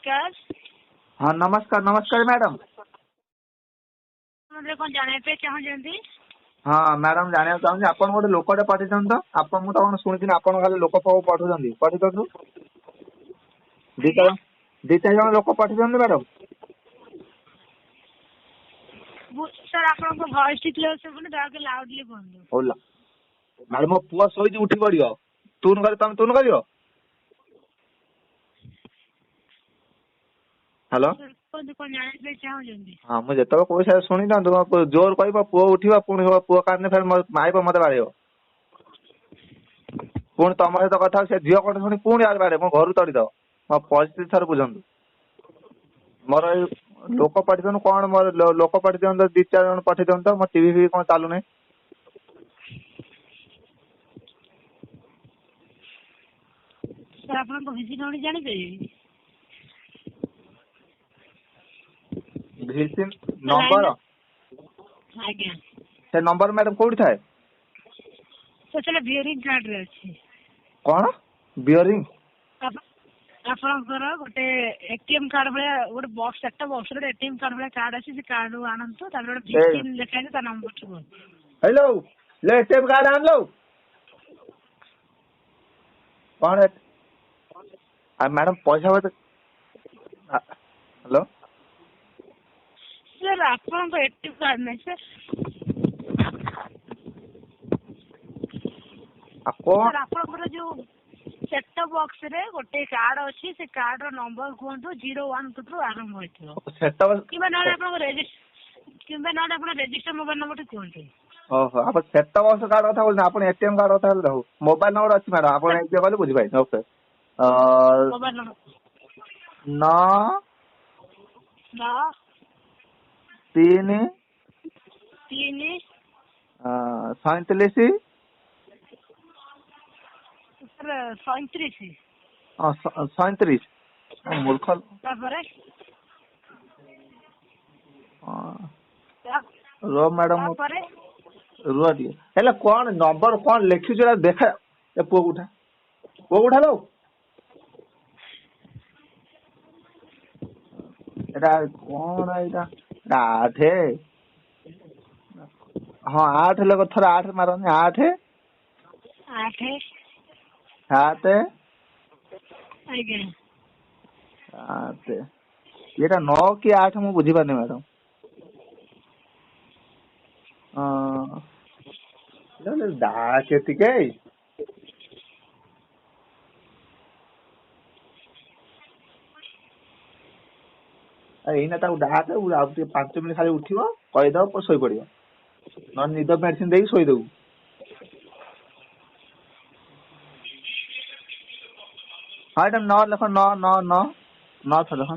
नमस्कार। हाँ नमस्कार नमस्कार मैडम। कौन जाना पे चाहूँ? हाँ मैडम जाना चाहूँ आप गोटे लोकटे पठे तो आप मुझे शुणी आप लोक पठुं पठे दिखाँ दी चार जन लोक पठे मैडम। सर आपन वॉइस क्लियर सुबुनी दया लाउडली कहूँ। मैडम मो पुआ शोची उठी पड़ो तुन कर तुम तुन कर हेलो हाँ मुझे जो कोई सारे शुणी था जोर कह पुआ उठा पुणी पुआ कान फिर माइब मत बाड़े पुणी तुम सहित कथा से झील कटे शुणी पुणी आज बाड़े मो घर तड़ीद मो परिस्थिति थर बुझंतु मोर लोक पठे कौन मोर लोक पठे दिखाँ दी चार जन पठे दिखाँ मो टीवी भी कौन चालू ना सर आप जानी भिसिन नंबर आज्ञा से नंबर मैडम कौटी थाए तो बियरिंग कार्ड रे अछि कौन बियरिंग आपनकर गोटे एटीएम कार्ड भाया गोटे बॉक्स एक बॉक्स रे एटीएम कार्ड भाया कार्ड अछि से कार्ड आनंतु तापर गोटे भिसिन लिखा है ता नंबर छ हेलो ले एटीएम कार्ड आन लो कौन है आ मैडम पैसा बता हेलो सर आपन एटीएम कार्ड नहीं सर आ कौन सर आपन जो सेट टॉप बॉक्स रे गोटे कार्ड अछि से कार्ड रो नंबर कोंतु 01 टू आरंभ होइथियो सेट टॉप किबा न आपन रजिस्टर मोबाइल नंबर कोंतु ओहो आप सेट टॉप बॉक्स कार्ड कथा बोल आपण एटीएम कार्ड कथा बोल मोबाइल नंबर अछि मैडम आपण एटीएम वाले बुझि भाई ओके मोबाइल नंबर 9 3 37 37 मूर्ख रो मैडम रुआ टी है कौन नंबर कौन लिखी देखा पुआ उठा लो कौन आठ हाँ 8 लोग थोड़ा 8 मारनी 8 7 7 ये 9 कि 8 मुझे बुझी पारे मैडम डाके एना डाके 5 मिनट खाली उठो कहीदेव शोई पड़ न निद मेडिसिन दे शोदेबू हाँ एटा 9 लिख 9 9 9 9 थ लिख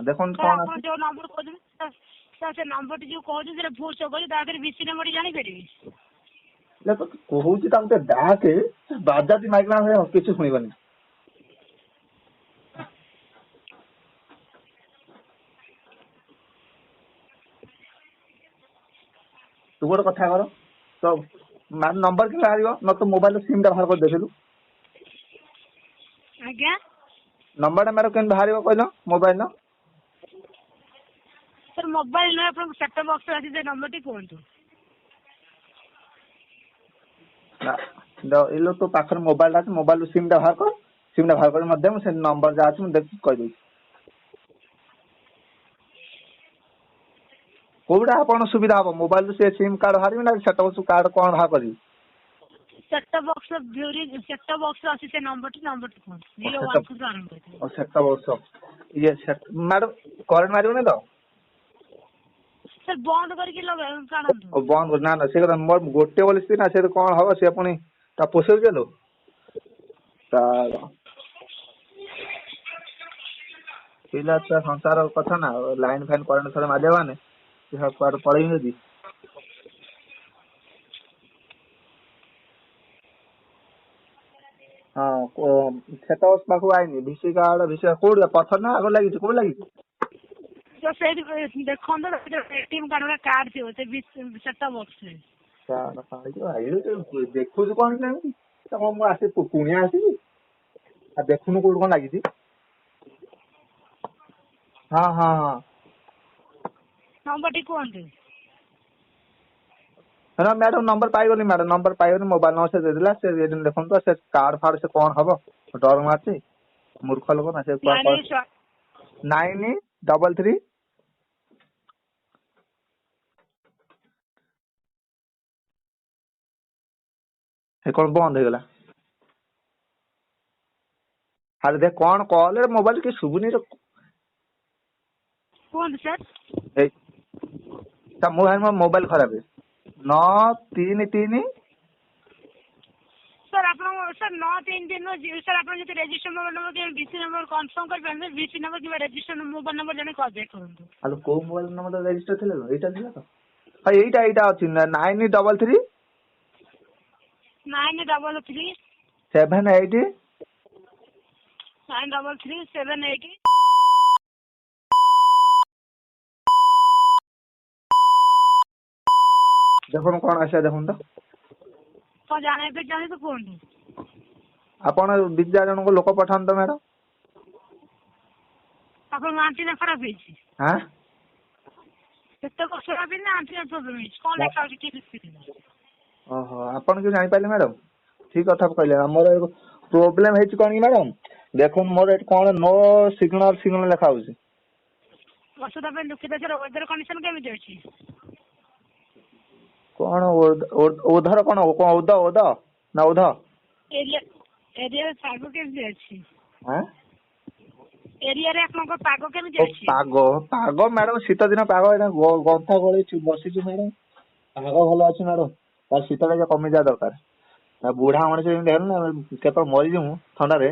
देखो कौन जो नंबर को से नंबर जो कहू से भूल से करी तादर बीसी नंबर जानि परिबी कहूँ डाके बाजाती माइक्रोना किसी शुणवानी तू गोटे कथा कर तो नंबर के बाहर न तो मोबाइल सिम टा बाहर कर देखलु आज्ञा नंबर टा मेरे केन बाहर कहल मोबाइल न सर मोबाइल न अपन सेट टॉप बॉक्स अछि जे नंबर टी कोंतु इलो तो पाखर मोबाइल अछि मोबाइल सिम टा बाहर कर मध्यम से नंबर जा अछि मैं देख कह दई कोडा आपण सुविधा हो मोबाइल से सिम कार्ड बाहर ना सेट टॉप कार्ड कोन बाहर करी set top box bury set top box अछि से नंबर टी कोन 01 टू आरंभ होइथियो और सेट टॉप बॉक्स ये सेट मैडम करंट मारियो ने तो सर बंद करके लगा काढंतु बंद ना ना से मोर गोटे बोले ना से कोन हो से पुनी ता पोसेल गेलो तार पिला तो संसार कथा ना लाइन फैन करंट थोड़े मादेवा ने से पर पड़ई नदी हाँ सेट पाखु आईनी भिसी कार्ड भिसी कोड पत्थर ना आग लगी कोड लगी तो से देखो एटीएम कार्ड वाला कार्ड थी से सेटअप बॉक्स रे देखुଛୁ କଣ କେମିତି ତମ ମୁଁ ଆସି ପୁଣିଆ ଆସିବି ଆଉ ଦେଖୁନୁ କୋଉଠି କଣ ଲାଗିଛି। ହଁ ହଁ ହଁ नंबर टी कहते ହଁ ମ୍ୟାଡାମ ନମ୍ବର ପାଇଗଲି ମ୍ୟାଡାମ ନମ୍ବର ପାଇଗଲି ମୋବାଇଲ ନମ୍ବର ସେ ଦେଇଦେଲା ସେ ଦେଖନ୍ତୁ ସେ କାର୍ଡ ଫାର୍ଡ ସେ କଣ ହବ ଡର ମାରୁଛି ମୂର୍ଖ ଲୋକ ନା ସେ 933 ସେ କଣ ବନ୍ଦ ହେଇଗଲା। ଆରେ ଦେଖ କଣ କଲ ମୋବାଇଲ କି ଶୁଭୁନି ମୋ ମୋବାଇଲ ଖରାପ 933 सर आप सर 933 सर आप register mobile number BC number confirm कर बीसी नंबर कि रजिस्टर मोबाइल नंबर जने कॉल बैक करंतु हेलो को मोबाइल नंबर रजिस्टर थिले एटा थिला तो हां एटा अछि 933 933 78 933 78 देखो कौन आसे देखो तो जाने पे जाने तो फोन आपण दिजा जन को लोक पठान तो मैडम अपन आंटी ना खराब है हां केते को खराब है ना आंटी ना प्रॉब्लम है कौन लेखा है कि ओहो आपण के जानि पाइले मैडम ठीक कथा कहले हमर प्रॉब्लम है कोन मैडम देखो मोर एट कोन नो सिग्नल लिखा होछि वसुदा पे दुखित है वेदर कंडीशन केमिति अछि कौन उधर कौन उद ना उध एरिया पाग केमिति अछि हां एरिया रे आपन को पाग केमिति अछि पाग मैडम शीत दिन पाग एटा गंथा गळी बसिछु मैडम पाग भलो अछि मैडम तार शीत रे कमी जा दरकार ना बुढ़ा मଣିଷ जेम हेल ना केतो मरि जमु ठंडा रे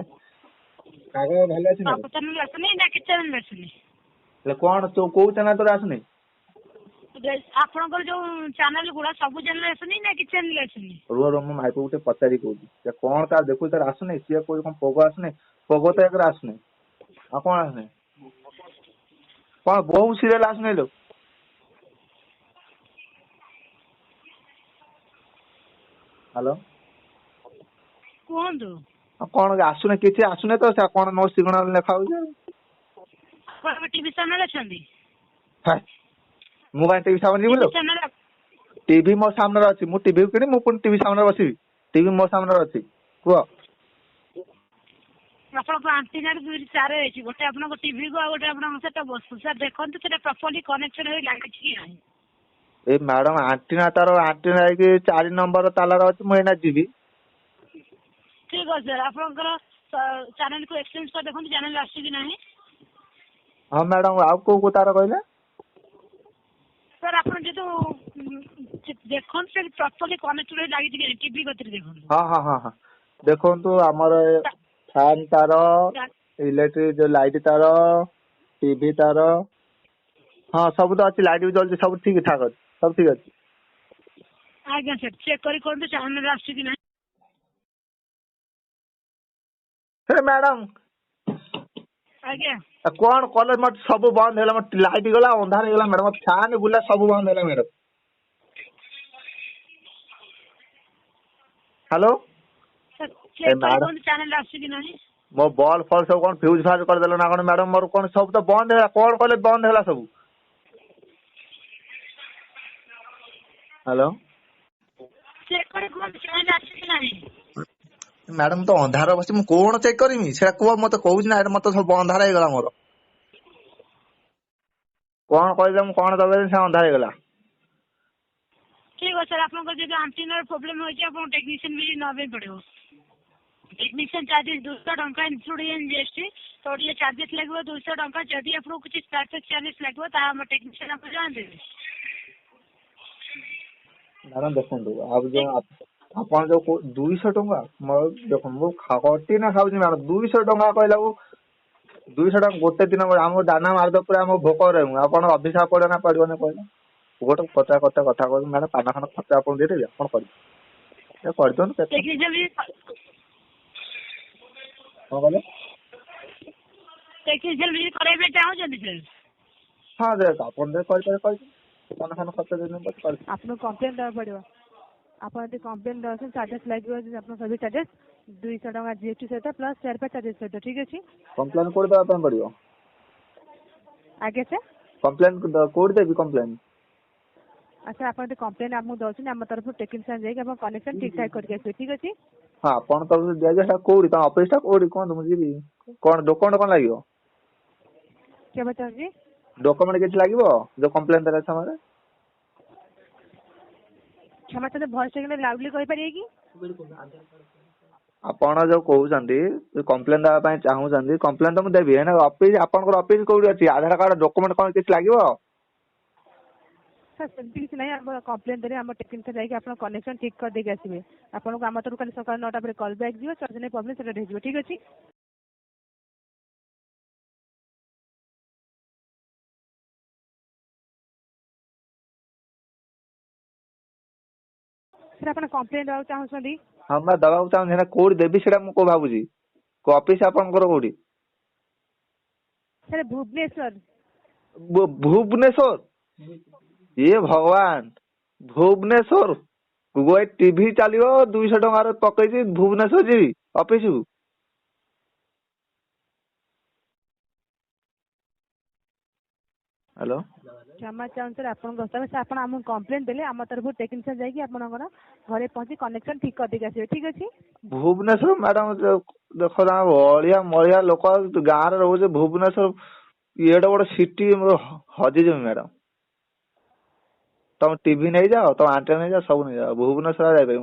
पाग भलो अछि मैडम पता नहीं असनी ना किचन में असनी ले कोन तो को चना तो आसनी आपनकर जो चैनल गुडा सब चैनल असनी ना किचन ले असनी रो रो मो माइको उठे पचारी कोजी जे कोन का देखु तार आसनी सिया कोई कोन पोगो आसनी पोगो तो एकरा आसनी आ कोन आसनी कोन बहु सीरियल आसनी लो हेलो कोन दो कोन आसुने किछि आसुने तो से कोन नो सिग्नल लेखा हो जे पर टीवी चैनल अछंदी हाय मोबाइल टीवी सामने बोलो टीवी मो सामने अछि मु टीवी किनी मु पुन टीवी सामने बसिबी टीवी मो सामने अछि को आपन को एंटीना दुई चार अछि गोटे आपन को टीवी को गोटे आपन सेटा बस सर देखंतु सेटा प्रॉपर्ली कनेक्शन होई लागे छी नाही ए मैडम एंटीना की 4 नंबर ताला रो अछि मु एना जीबी ठीक है सर आपनकर चैनल को एक्सचेंज कर देखंतु चैनल आसी कि नाही हां मैडम आ को तार कहले सर आपन जे तो देखन से प्रॉपर्ली कनेक्ट होई लागे छी टीवी गतिर देखन हां हां हां हां देखंतु हमर फैन तार इलेक्ट्रिक जो लाइट तार टीवी तार हाँ सब तो अच्छी लाइट भी जल्दी सब ठीक ठाक अच्छी सब ठीक अच्छी आज्ञा सर चेक करी कोन तो चैनल आसी कि नहीं मैडम आज्ञा कौन कॉलेज मत सब बंद है मत लाइट गला अंधार गला मैडम फैन बुला सब बंद है मैडम हेलो चैनल आसी कि नहीं मो बॉल फॉल सब कौन फ्यूज फाज कर देलो ना कौन मैडम मोर कौन सब तो बंद है कौन कॉलेज बंद है सब हेलो चेक करे कोन चैनल आसी कि नहीं मैडम तो अंधार बसी मु कोन चेक करमी सेटा को मते कहू ना मते सब अंधार हे गला मोर कौन कहले मु कौन दबे से अंधार हे गला ठीक है सर आपन को जे एंटीना प्रॉब्लम होय छै आपन टेक्नीशियन भी नबे पड़ो टेक्नीशियन चार्जेस 200 टंका इंक्लूडिंग जीएसटी टोटल चार्जेस लगबो 200 टंका जदी आपन कुछ स्टार्टर चार्जेस लगबो ता हम टेक्नीशियन आपन जान देबे मैडम देखो अब जो आपन जो 200 टंका मोर देखो मो खाटी ना खाउछी मैडम 200 टंका कहला 200 टंका गोटे दिन हम दाना मार दो पूरा हम भोक रे आपन अभिशाप पड़े ना पड़िबने कहला गोटे कथा कहू मैडम पाना खाना खर्चा आपन दे देबे आपन कर दो टेक्नीशियन भी हां बोले टेक्नीशियन भी कराइबे चाहू जदी सर ହଁ ଦେଖ ଆପଣ ଯଦି କହିପାରିବେ ମନ ଖାନ ଖର୍ଚ୍ଚ ଦେଇଦିଅନ୍ତୁ କରିବି। आपको कंप्लेन देवा पड़ो आप कंप्लेन दे चार्जेस लगे सर्विस चार्जेस 200 टका जीएसटी सहित प्लस फेयर पे चार्जेस सहित ठीक अच्छे କମ୍ପ୍ଲେନ୍ କୋଉଠି ଦେବା ପାଇଁ ପଡିବ? आगे से କମ୍ପ୍ଲେନ୍ କୋଉଠି ଦେବି କମ୍ପ୍ଲେନ୍? अच्छा आप कंप्लेन आमको दौर आम तरफ टेक्निशियन जाइए कनेक्शन ठीक ठाक करके आसवे ठीक अच्छे ହଁ ଆପଣ ତରଫରୁ ଦିଆଯିବ ସେଟା କୋଉଠି ତମ ଅଫିସ ଟା କୋଉଠି କୁହନ୍ତୁ ମୁଁ ଯିବି। କଣ ଡକୁମେଣ୍ଟ କଣ ଲାଗିବ? क्या बताओ ଡକୁମେଣ୍ଟ କିଛି ଲାଗିବ ଯୋଉ କମ୍ପ୍ଲେନ୍ ଦେଲା ସମୟରେ? क्षमा चाहे भॉइस टेक लाउडली कहि परिए कि ଆପଣ ଯୋଉ କହୁଛନ୍ତି କମ୍ପ୍ଲେନ୍ ଦେବା ପାଇଁ ଚାହୁଁଛନ୍ତି କମ୍ପ୍ଲେନ୍ ତ ମୁଁ ଦେବି ହେଲେ ଅଫିସ ଆପଣଙ୍କର ଅଫିସ କୋଉଠି ଅଛି ଆଧାର କାର୍ଡ ଡକୁମେଣ୍ଟ କଣ କିଛି ଲାଗିବ? सर सेमती किसी नहीं आम कंप्लेन देने आम टेक्निशियन जाइए आप कनेक्शन ठीक कर देके आसवे आपको आम तरफ कल सकाल 9टा पर कॉल बैक दियो चर्ज नहीं प्रॉब्लम सेट हो ठीक अच्छे सर आप कंप्लेन देवा चाहूँगी ହଁ ବା ଦବାକୁ ଚାହୁଁଛି ହେଲେ କୋଉଠି ଦେବି ସେଇଟା ମୁଁ କୋଉ ଭାବୁଛି କୋଉ ଅଫିସ ଆପଣଙ୍କର କୋଉଠି? सर भुवनेश्वर ଭୁବନେଶ୍ୱର ଇଏ ଭଗବାନ ଭୁବନେଶ୍ୱର ଗୋଟେ ଟିଭି ଚାଲିବ 200 ଟଙ୍କାର ପକେଇଛି ଭୁବନେଶ୍ୱର ଯିବି ଅଫିସକୁ। हेलो क्षमा चाहूँ सर आप कंप्लेन देले आम तरफ टेक्निशियन जाइए आपंकर घरे पहुंची कनेक्शन ठीक कर देके आसवे ठीक अच्छे भुवनेश्वर मैडम देख बलिया मलिया लोक गाँव रे रोचे भुवनेश्वर एडे बड़ सिटी हजिजी मैडम तुम टीवी नहीं जाओ तुम आंटेना नहीं जाओ सब नहीं जाओ भुवनेश्वर जाइए